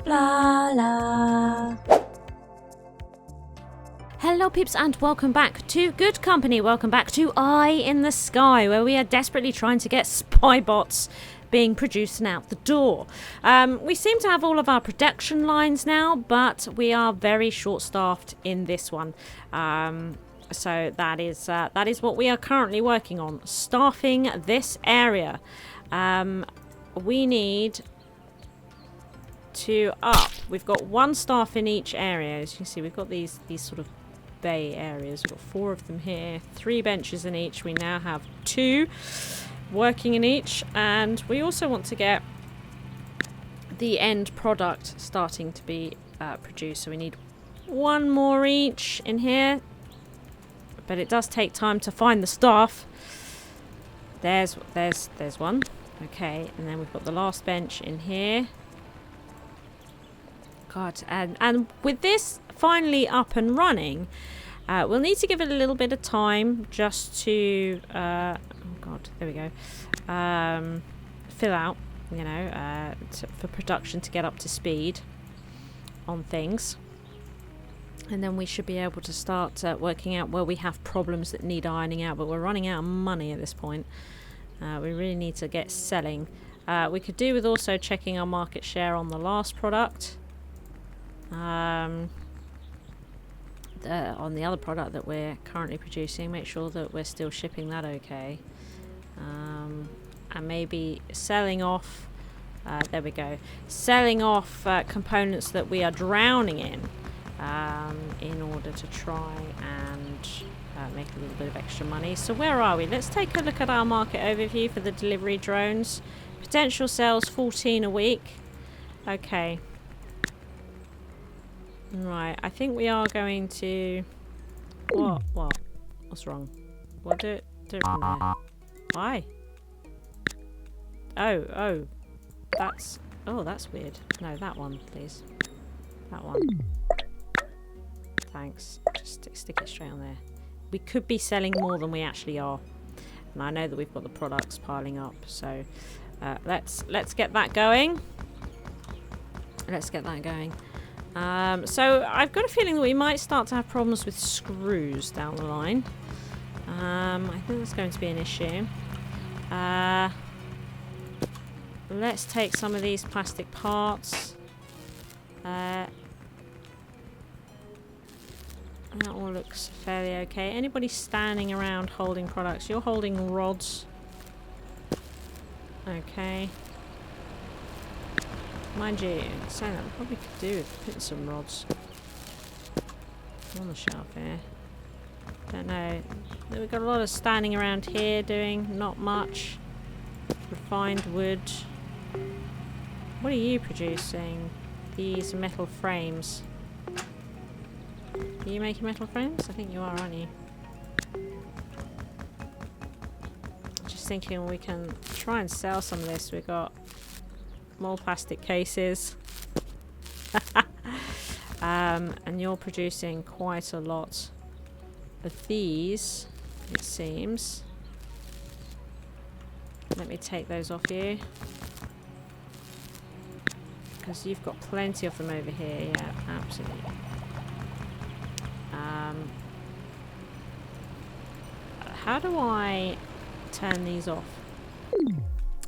Blarla. Hello peeps and welcome back to Good Company. Welcome back to Eye in the Sky, where we are desperately trying to get spy bots being produced and out the door. We seem to have all of our production lines now, but we are very short-staffed in this one. So that is what we are currently working on, staffing this area. We need to up. We've got one staff in each area. As you can see, we've got these sort of bay areas. We've got 4 of them here, 3 benches in each. We now have 2 working in each, and we also want to get the end product starting to be produced. So we need 1 more each in here, but it does take time to find the staff. There's one. Okay, and then we've got the last bench in here. God, and with this finally up and running, we'll need to give it a little bit of time just to oh god, there we go, fill out, you know, for production to get up to speed on things, and then we should be able to start working out where we have problems that need ironing out. But we're running out of money at this point. We really need to get selling. We could do with also checking our market share on the last product. On the other product that we're currently producing, make sure that we're still shipping that okay, and maybe selling off, there we go, selling off components that we are drowning in order to try and make a little bit of extra money. So where are we? Let's take a look at our market overview for the delivery drones. Potential sales 14 a week. Okay. Right, I think we are going to... What? What's wrong? What? Do it from there. Why? Oh. That's... Oh, that's weird. No, that one, please. That one. Thanks. Just stick it straight on there. We could be selling more than we actually are. And I know that we've got the products piling up, so... let's get that going. Let's get that going. So I've got a feeling that we might start to have problems with screws down the line. I think that's going to be an issue. Let's take some of these plastic parts. That all looks fairly okay. Anybody standing around holding products? You're holding rods. Okay. Mind you, saying that, we probably could do with putting some rods on the shelf here. Don't know. We've got a lot of standing around here doing not much. Refined wood. What are you producing? These metal frames. Are you making metal frames? I think you are, aren't you? Just thinking we can try and sell some of this. We've got more plastic cases. And you're producing quite a lot of these, it seems. Let me take those off you, because you've got plenty of them over here. Yeah, absolutely. How do I turn these off?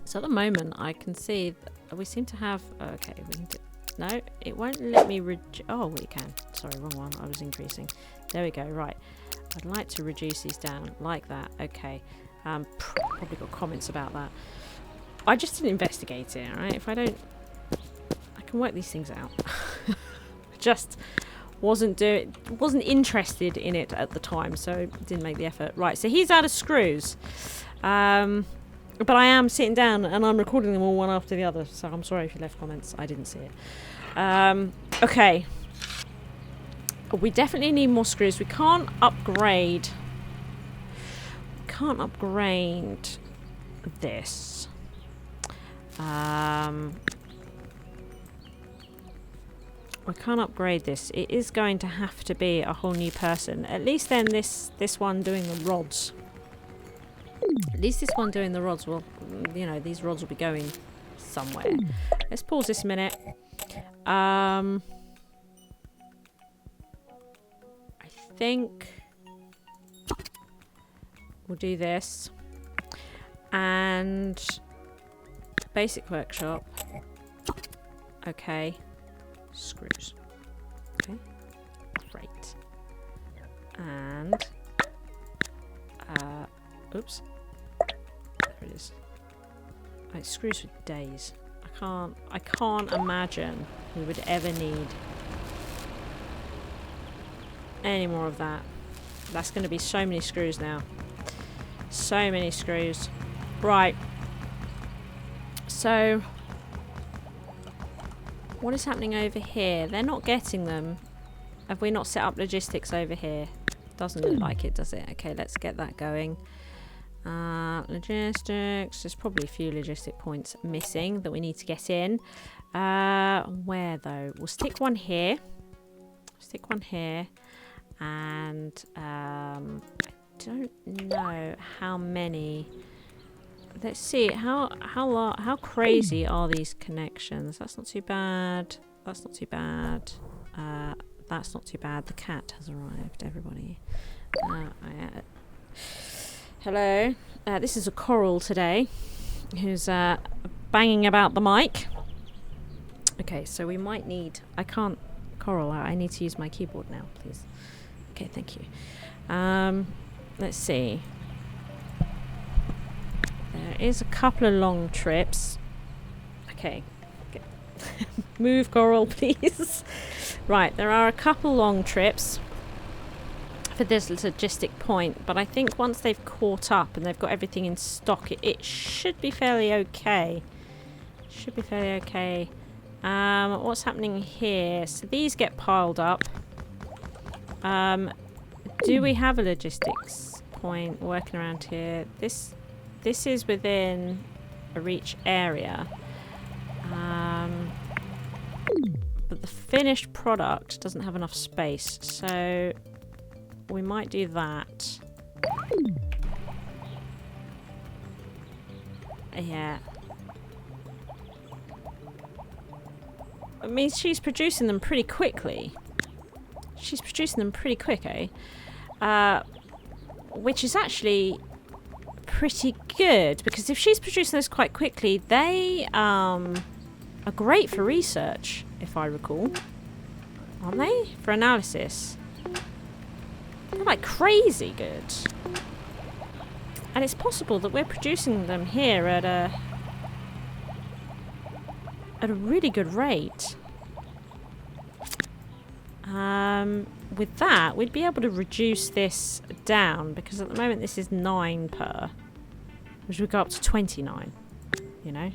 So at the moment I can see we seem to have... Okay, we need to... No, it won't let me... Oh, we can. Sorry, wrong one. I was increasing. There we go. Right. I'd like to reduce these down like that. Okay. Probably got comments about that. I just didn't investigate it, alright? If I don't... I can work these things out. Just wasn't interested in it at the time, so didn't make the effort. Right, so he's out of screws. But I am sitting down and I'm recording them all one after the other, so I'm sorry if you left comments. I didn't see it. Okay. We definitely need more screws. We can't upgrade. This. We can't upgrade this. It is going to have to be a whole new person. At least then this one doing the rods. At least this one doing the rods will, you know, these rods will be going somewhere. Let's pause this a minute. I think we'll do this. And basic workshop. Okay. Screws. Okay. Great. And oops. There it is. Oh, it screws for days. I can't imagine we would ever need any more of that. That's going to be so many screws now. So many screws. Right. So what is happening over here? They're not getting them. Have we not set up logistics over here? Doesn't look like it, does it? Okay, let's get that going. Logistics. There's probably a few logistic points missing that we need to get in. Where though? We'll stick one here. Stick one here. And I don't know how many. Let's see how crazy are these connections. That's not too bad. That's not too bad. That's not too bad. The cat has arrived, everybody. Hello. This is a coral today who's banging about the mic. Okay, so we might need... I can't... Coral, I need to use my keyboard now, please. Okay, thank you. Let's see. There is a couple of long trips. Okay. Move, Coral, please. Right, there are a couple long trips for this logistic point, but I think once they've caught up and they've got everything in stock, it should be fairly okay. Should be fairly okay. What's happening here? So these get piled up. Do we have a logistics point working around here? This is within a reach area. But the finished product doesn't have enough space, so we might do that. Yeah. I mean, she's producing them pretty quickly. She's producing them pretty quick, eh? Which is actually pretty good, because if she's producing those quite quickly, they are great for research, if I recall. Aren't they? For analysis. They're like crazy good. And it's possible that we're producing them here at a really good rate. With that, we'd be able to reduce this down, because at the moment this is 9 per, which would go up to 29, you know.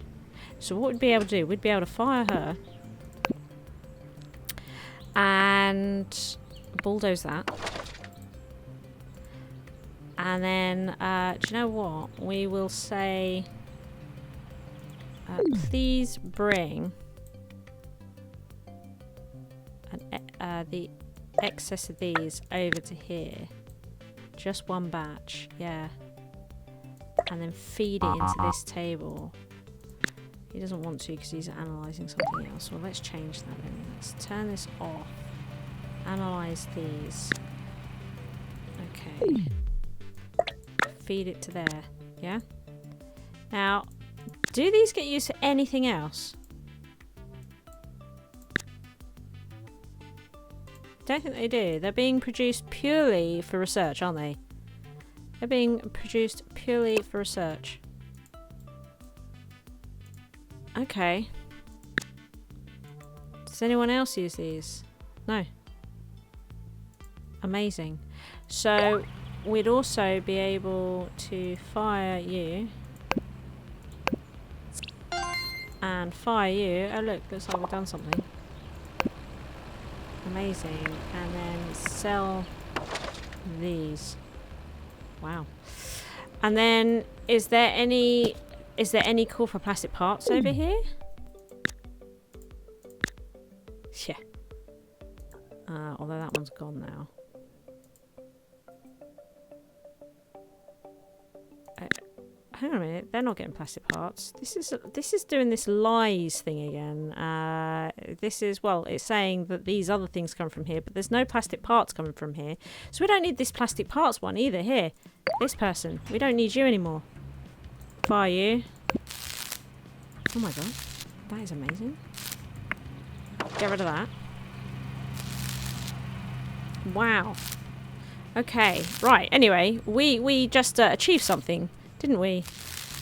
So what we'd be able to do, we'd be able to fire her and bulldoze that. And then, do you know what? We will say, please bring the excess of these over to here. Just one batch, yeah. And then feed it into this table. He doesn't want to because he's analysing something else. Well, let's change that then. Let's turn this off. Analyse these. Okay. Feed it to there, yeah? Now, do these get used for anything else? Don't think they do. They're being produced purely for research, aren't they? They're being produced purely for research. Okay. Does anyone else use these? No. Amazing. So we'd also be able to fire you and fire you. Oh look, looks like we've done something. Amazing. And then sell these. Wow. And then is there any call for plastic parts over here? Yeah. Although that one's gone now. Hang on a minute, they're not getting plastic parts. This is doing this lies thing again. this is, well, it's saying that these other things come from here, but there's no plastic parts coming from here. So we don't need this plastic parts one either. Here, this person. We don't need you anymore. Fire you. Oh my god. That is amazing. Get rid of that. Wow. Okay, right. Anyway, we just achieved something, didn't we?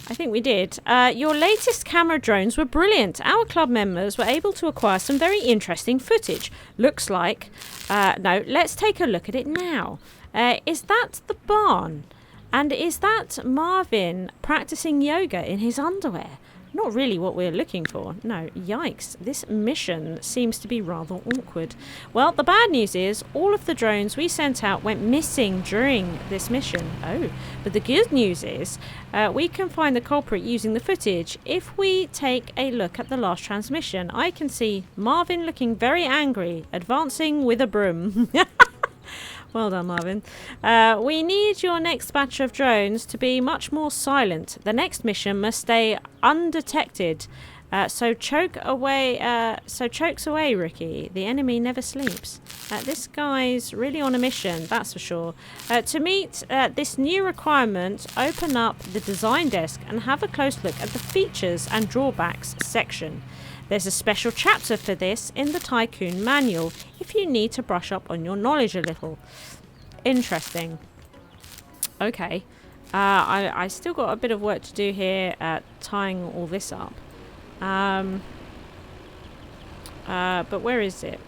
I think we did. Your latest camera drones were brilliant. Our club members were able to acquire some very interesting footage. Looks like... no, let's take a look at it now. Is that the barn? And is that Marvin practicing yoga in his underwear? Not really what we're looking for. No, yikes. This mission seems to be rather awkward. Well, the bad news is all of the drones we sent out went missing during this mission. Oh, but the good news is we can find the culprit using the footage. If we take a look at the last transmission, I can see Marvin looking very angry, advancing with a broom. Well done, Marvin. We need your next batch of drones to be much more silent. The next mission must stay undetected. So chokes away, Ricky. The enemy never sleeps. This guy's really on a mission, that's for sure. To meet this new requirement, open up the design desk and have a close look at the features and drawbacks section. There's a special chapter for this in the Tycoon manual if you need to brush up on your knowledge a little. Interesting. Okay. I still got a bit of work to do here tying all this up. But where is it?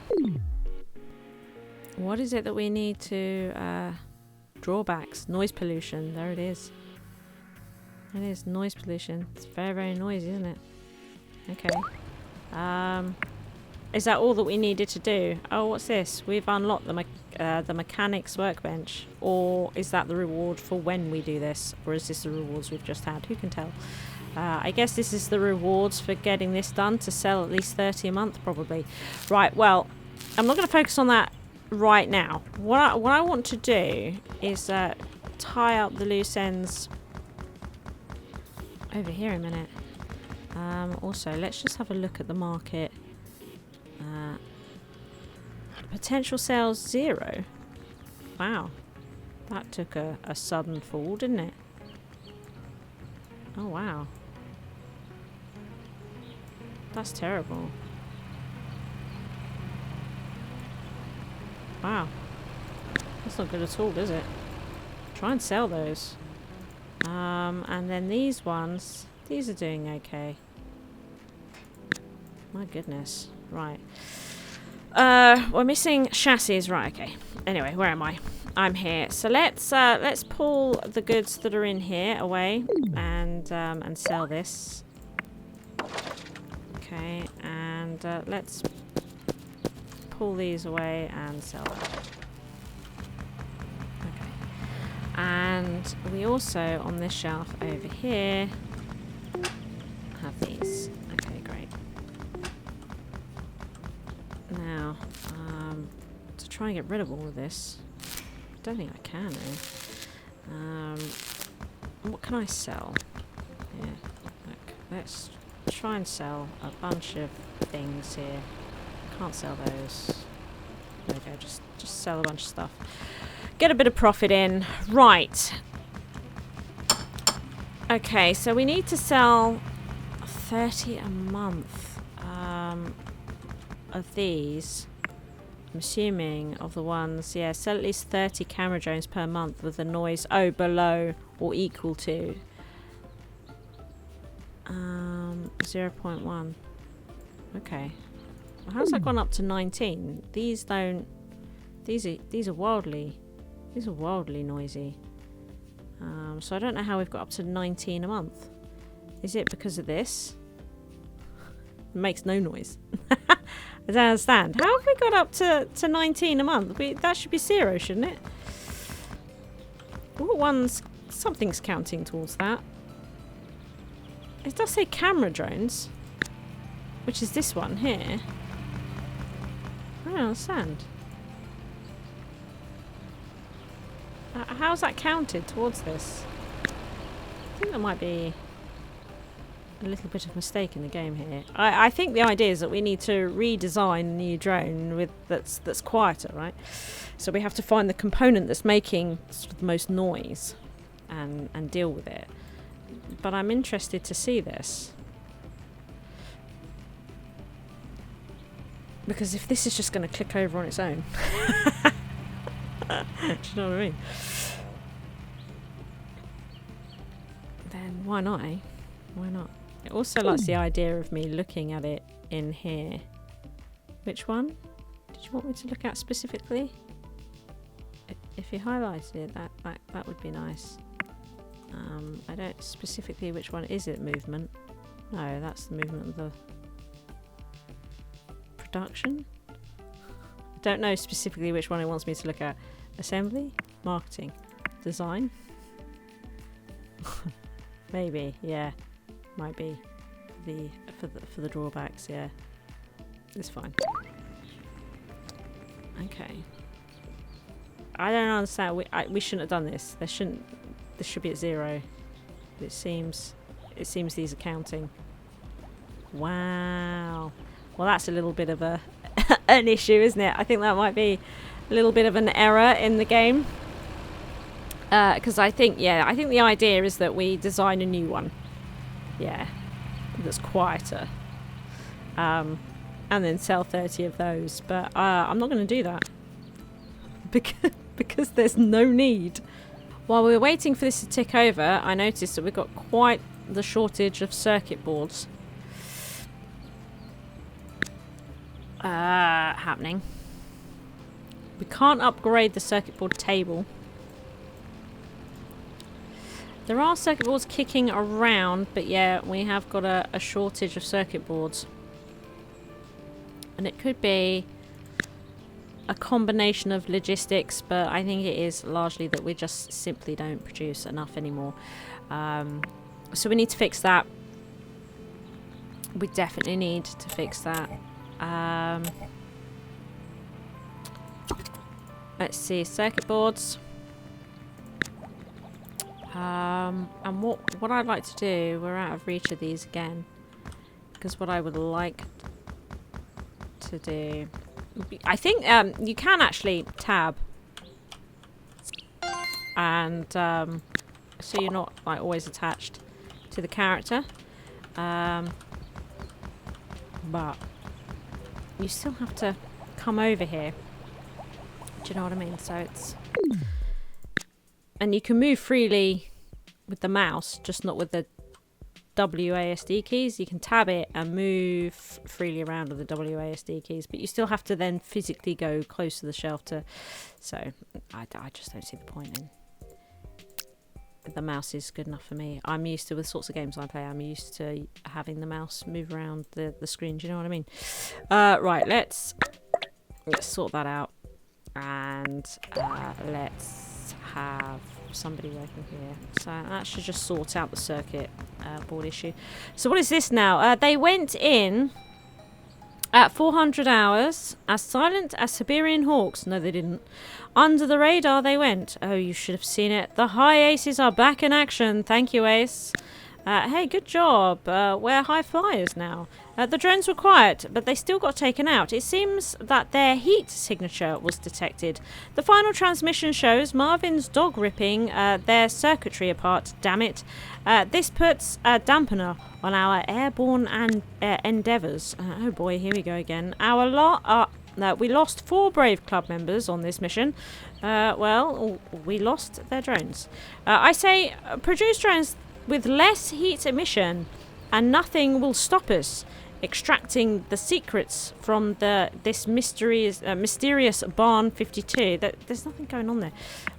What is it that we need to... drawbacks. Noise pollution. There it is. It is noise pollution. It's very, very noisy, isn't it? Okay. Is that all that we needed to do? Oh, what's this? We've unlocked the mechanics workbench. Or is that the reward for when we do this? Or is this the rewards we've just had? Who can tell? I guess this is the rewards for getting this done, to sell at least 30 a month, probably. Right, well, I'm not going to focus on that right now. What I want to do is tie up the loose ends over here a minute. Also, let's just have a look at the market. Potential sales 0. Wow. That took a sudden fall, didn't it? Oh, wow. That's terrible. Wow. That's not good at all, is it? Try and sell those. And then these ones, these are doing okay. My goodness. Right. We're missing chassis. Right, okay. Anyway, where am I? I'm here. So let's pull the goods that are in here away and sell this. Okay, and let's pull these away and sell that. Okay. And we also, on this shelf over here, have these. Okay, great. Now, to try and get rid of all of this, I don't think I can, really. What can I sell? Yeah, look, let's try and sell a bunch of things here. Can't sell those. There we go, just sell a bunch of stuff. Get a bit of profit in. Right. Okay, so we need to sell 30 a month of these. I'm assuming of the ones, yeah, sell at least 30 camera drones per month with the noise, below or equal to 0.1. Okay. Well, how's that gone up to 19? These don't. These are wildly noisy. So I don't know how we've got up to 19 a month. Is it because of this? It makes no noise. I don't understand. How have we got up to 19 a month? That should be 0, shouldn't it? What ones? Something's counting towards that. It does say camera drones, which is this one here. I don't understand. How's that counted towards this? I think there might be a little bit of mistake in the game here. I think the idea is that we need to redesign a new drone with that's quieter, right? So we have to find the component that's making sort of the most noise and deal with it. But I'm interested to see this. Because if this is just going to click over on its own... Do you know what I mean? Then why not, eh? Why not? It also likes the idea of me looking at it in here. Which one did you want me to look at specifically? If you highlighted it, that would be nice. I don't specifically which one is it. Movement? No, that's the movement of the production. I don't know specifically which one it wants me to look at. Assembly, marketing, design. Maybe, yeah, might be for the drawbacks. Yeah, it's fine. Okay. I don't understand. We shouldn't have done this. This should be at 0. It seems these are counting. Wow. Well, that's a little bit of a an issue, isn't it? I think that might be a little bit of an error in the game. Because I think the idea is that we design a new one. Yeah. That's quieter. And then sell 30 of those. But I'm not going to do that. Because there's no need. While we were waiting for this to tick over, I noticed that we've got quite the shortage of circuit boards. Happening. We can't upgrade the circuit board table. There are circuit boards kicking around, but yeah, we have got a shortage of circuit boards. And it could be a combination of logistics, but I think it is largely that we just simply don't produce enough anymore. So we need to fix that. We definitely need to fix that. Let's see, circuit boards. And what I'd like to do, we're out of reach of these again, because what I would like to do, I think you can actually tab, and so you're not like always attached to the character, but you still have to come over here. Do you know what I mean? So it's, and you can move freely with the mouse, just not with the WASD keys. You can tab it and move freely around with the WASD keys, but you still have to then physically go close to the shelf to. So I just don't see the point in. The mouse is good enough for me. I'm used to, with sorts of games I play, I'm used to having the mouse move around the screen. Do you know what I mean? Right, let's sort that out, and let's have somebody working here. So that should just sort out the circuit board issue. So what is this now? They went in at 400 hours, as silent as Siberian hawks. No, they didn't. Under the radar they went. Oh, you should have seen it. The high aces are back in action. Thank you, Ace. Hey, good job. We're high flyers now. The drones were quiet, but they still got taken out. It seems that their heat signature was detected. The final transmission shows Marvin's dog ripping their circuitry apart. Damn it. This puts a dampener on our airborne endeavours. Oh boy, here we go again. We lost 4 Brave Club members on this mission. Well, we lost their drones. I say, produce drones with less heat emission, and nothing will stop us extracting the secrets from this mysterious barn 52. There's nothing going on there.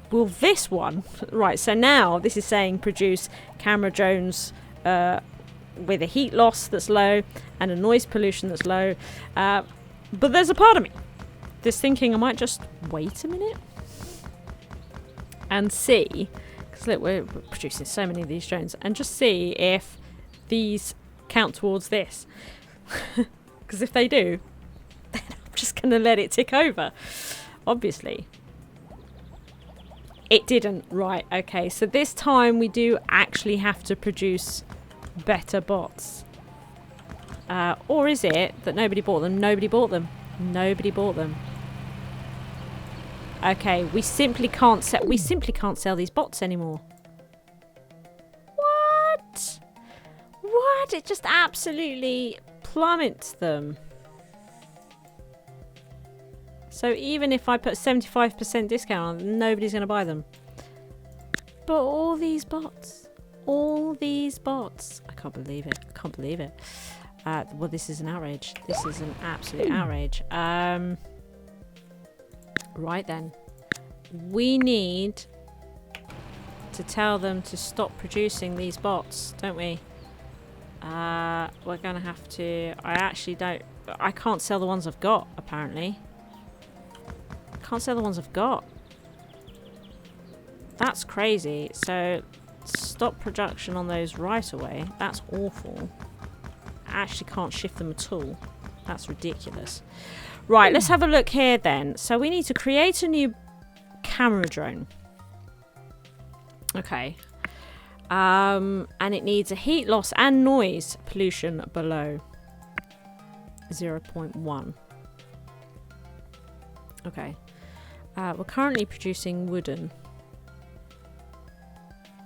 Will this one, right? So now this is saying produce camera drones with a heat loss that's low and a noise pollution that's low. But there's a part of me that's thinking I might just wait a minute and see. Look, we're producing so many of these drones, and just see if these count towards this. Because if they do, then I'm just going to let it tick over. Obviously. It didn't. Right, okay. So this time we do actually have to produce better bots. Or is it that nobody bought them? Nobody bought them. Nobody bought them. Okay, we simply can't sell these bots anymore. What? What? It just absolutely plummets them. So even if I put 75% discount on, nobody's going to buy them. But all these bots. All these bots. I can't believe it. I can't believe it. Well, this is an outrage. This is an absolute outrage. Right then. We need to tell them to stop producing these bots, don't we? We're going to have to... I can't sell the ones I've got, apparently. I can't sell the ones I've got. That's crazy. So, stop production on those right away. That's awful. I actually can't shift them at all. That's ridiculous. Right, let's have a look here then. So, we need to create a new camera drone. Okay. And it needs a heat loss and noise pollution below 0.1. Okay. We're currently producing wooden,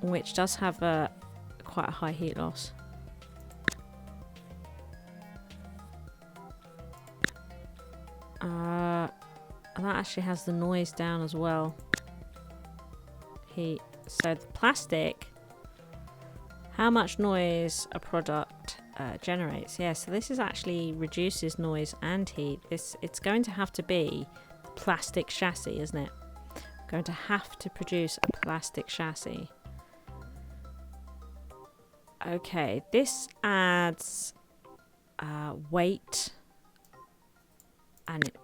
which does have quite a high heat loss. And that actually has the noise down as well. Heat. So the plastic, how much noise a product generates. Yeah, so this is actually reduces noise and heat. It's going to have to be the plastic chassis, isn't it? Going to have to produce a plastic chassis. Okay, this adds weight, and it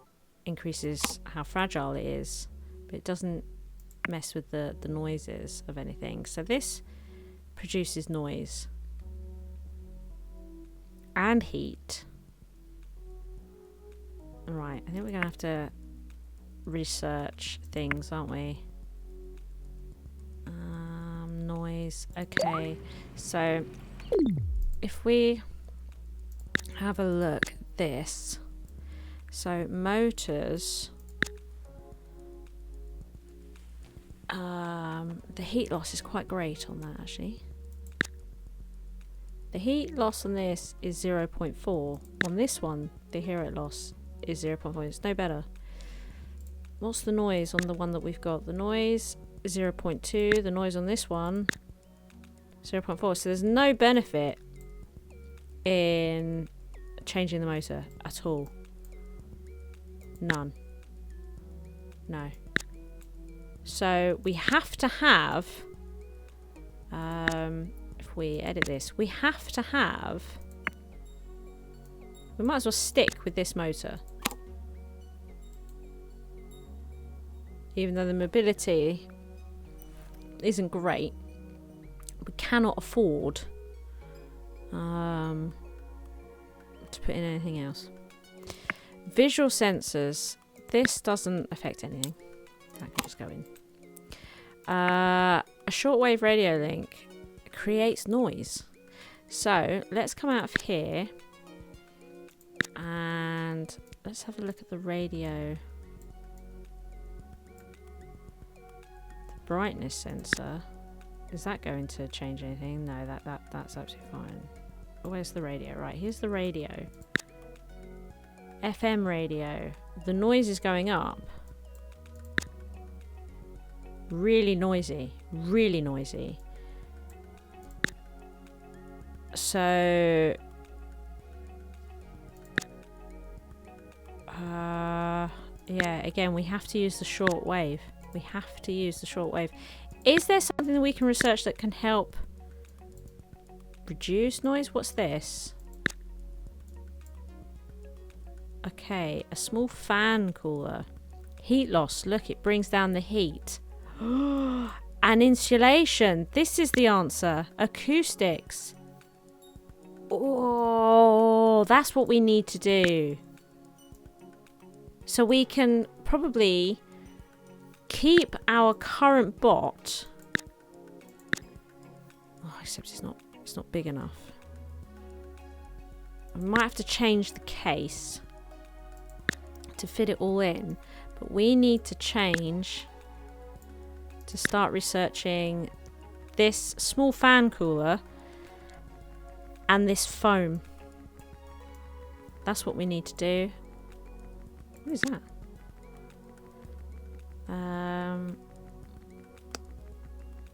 increases how fragile it is, but it doesn't mess with the noises of anything. So this produces noise and heat. Right, I think we're gonna have to research things, aren't we? Noise. Okay, so if we have a look at this, so motors, the heat loss is quite great on that actually. The heat loss on this is 0.4. On this one, the heat loss is 0.4. It's no better. What's the noise on the one that we've got? The noise 0.2. The noise on this one 0.4. So there's no benefit in changing the motor at all. None. No. So we have to have, if we edit this, we have to have, we might as well stick with this motor. Even though the mobility isn't great, we cannot afford to put in anything else. Visual sensors. This doesn't affect anything. That can just go in. A shortwave radio link creates noise. So let's come out of here and let's have a look at the radio. The brightness sensor. Is that going to change anything? No, that's absolutely fine. Where's the radio? Right, here's the radio. FM radio. The noise is going up. Really noisy. Really noisy. So... yeah, again, we have to use the short wave. We have to use the short wave. Is there something that we can research that can help reduce noise? What's this? Okay, a small fan cooler. Heat loss. Look, it brings down the heat. And insulation. This is the answer. Acoustics. Oh, that's what we need to do. So we can probably keep our current bot. Oh, except it's not big enough. We might have to change the case to fit it all in, but we need to change to start researching this small fan cooler and this foam. That's what we need to do. What is that?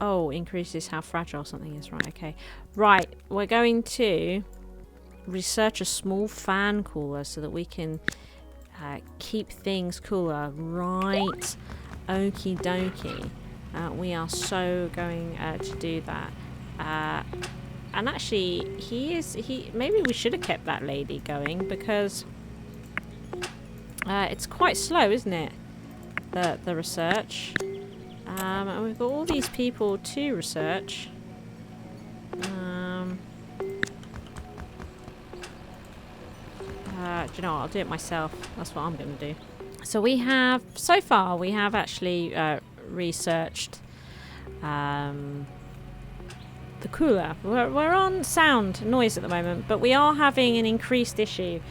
Oh, increases how fragile something is. Right, okay. Right, we're going to research a small fan cooler so that we can keep things cooler. Right, okie dokie. We are so going to do that. And actually, maybe we should have kept that lady going, because it's quite slow, isn't it? The research. And we've got all these people to research. Do you know what? I'll do it myself. That's what I'm going to do. So we have, so far, we have actually researched the cooler. We're on sound noise at the moment, but we are having an increased issue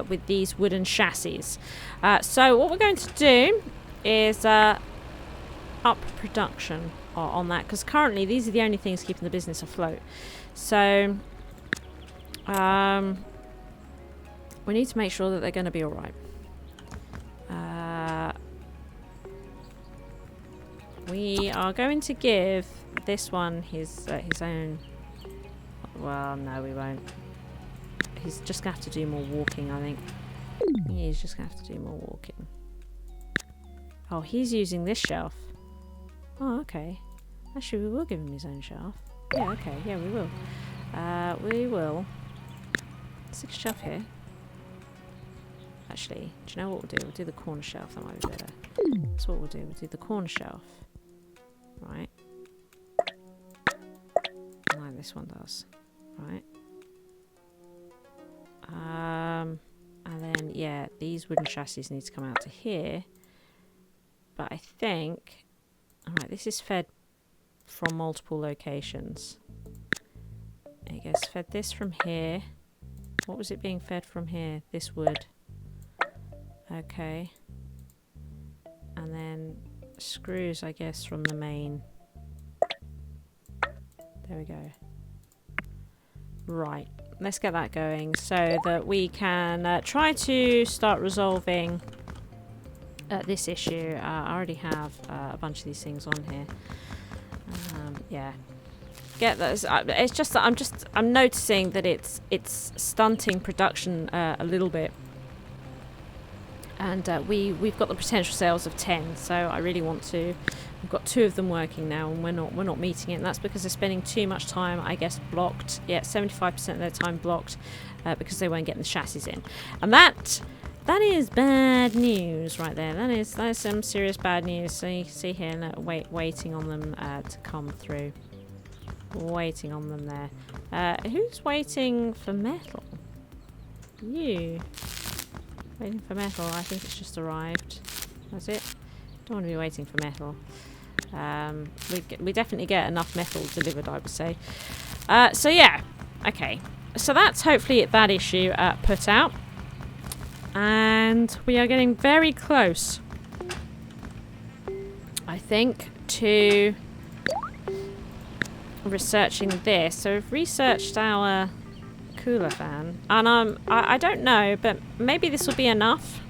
with these wooden chassis. So what we're going to do is up production on that, because currently these are the only things keeping the business afloat. So we need to make sure that they're going to be all right. We are going to give this one his own. Well, no, we won't. He's just going to have to do more walking, I think. He's just going to have to do more walking. Oh, he's using this shelf. Oh, okay. Actually, we will give him his own shelf. Yeah, okay. Yeah, we will. We will. Stick a shelf here. Actually, do you know what we'll do? We'll do the corner shelf. That might be better. That's what we'll do. We'll do the corner shelf. Right. Like this one does. Right. And then, yeah, these wooden chassis need to come out to here. But I think... Alright, this is fed from multiple locations. I guess fed this from here. What was it being fed from here? This wood. Okay. And then screws, I guess, from the main. There we go. Right. Let's get that going so that we can try to start resolving this issue. I already have a bunch of these things on here. Yeah. Get those. It's just that I'm noticing that it's stunting production a little bit. And we've got the potential sales of 10, so I really want to. We've got 2 of them working now, and we're not meeting it, and that's because they're spending too much time, I guess, blocked. Yeah, 75% of their time blocked because they weren't getting the chassis in, and that is bad news right there. That is some serious bad news. So you can see here, waiting on them to come through. Waiting on them there. Who's waiting for metal? You. Waiting for metal. I think it's just arrived. That's it. Don't want to be waiting for metal. We definitely get enough metal delivered, I would say. So yeah. Okay. So that's hopefully that issue put out. And we are getting very close, I think, to researching this. So we've researched our cooler fan, and I don't know, but maybe this will be enough.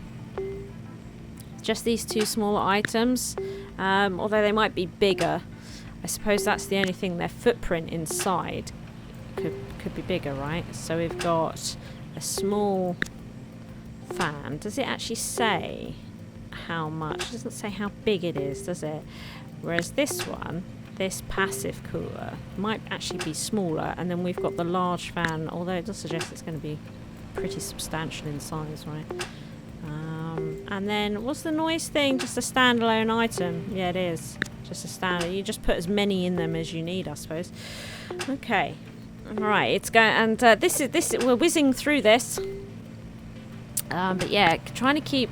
Just these 2 smaller items, although they might be bigger. I suppose that's the only thing. Their footprint inside could be bigger, right? So we've got a small fan. Does it actually say how much? It doesn't say how big it is, does it? Whereas this one, this passive cooler, might actually be smaller, and then we've got the large fan, although it does suggest it's going to be pretty substantial in size, right? And then, what's the noise thing? Just a standalone item? Yeah, it is. Just a standard. You just put as many in them as you need, I suppose. Okay. Alright, it's going, and this is, we're whizzing through this. But yeah, trying to keep,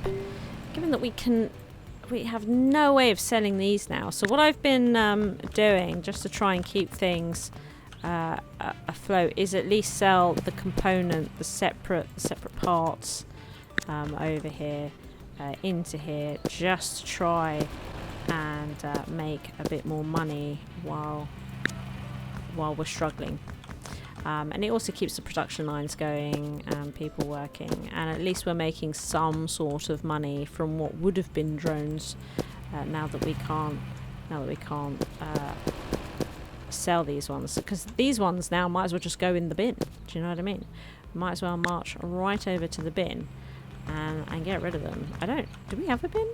given that we have no way of selling these now. So what I've been doing, just to try and keep things afloat is at least sell the component, the separate parts over here into here, just to try and make a bit more money while we're struggling. And it also keeps the production lines going and people working, and at least we're making some sort of money from what would have been drones. Now that we can't sell these ones, because these ones now might as well just go in the bin. Do you know what I mean? Might as well march right over to the bin and get rid of them. Do we have a bin?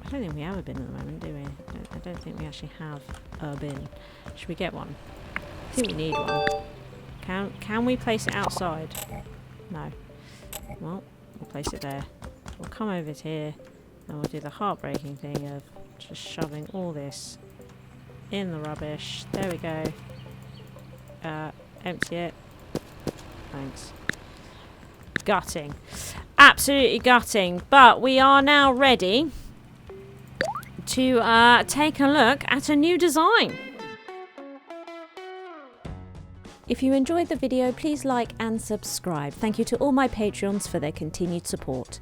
I don't think we have a bin at the moment, do we? I don't think we actually have a bin. Should we get one? I think we need one. Can we place it outside? No. Well, we'll place it there. We'll come over to here and we'll do the heartbreaking thing of just shoving all this in the rubbish. There we go. Empty it. Thanks. Gutting. Absolutely gutting. But we are now ready to take a look at a new design. If you enjoyed the video, please like and subscribe. Thank you to all my Patreons for their continued support.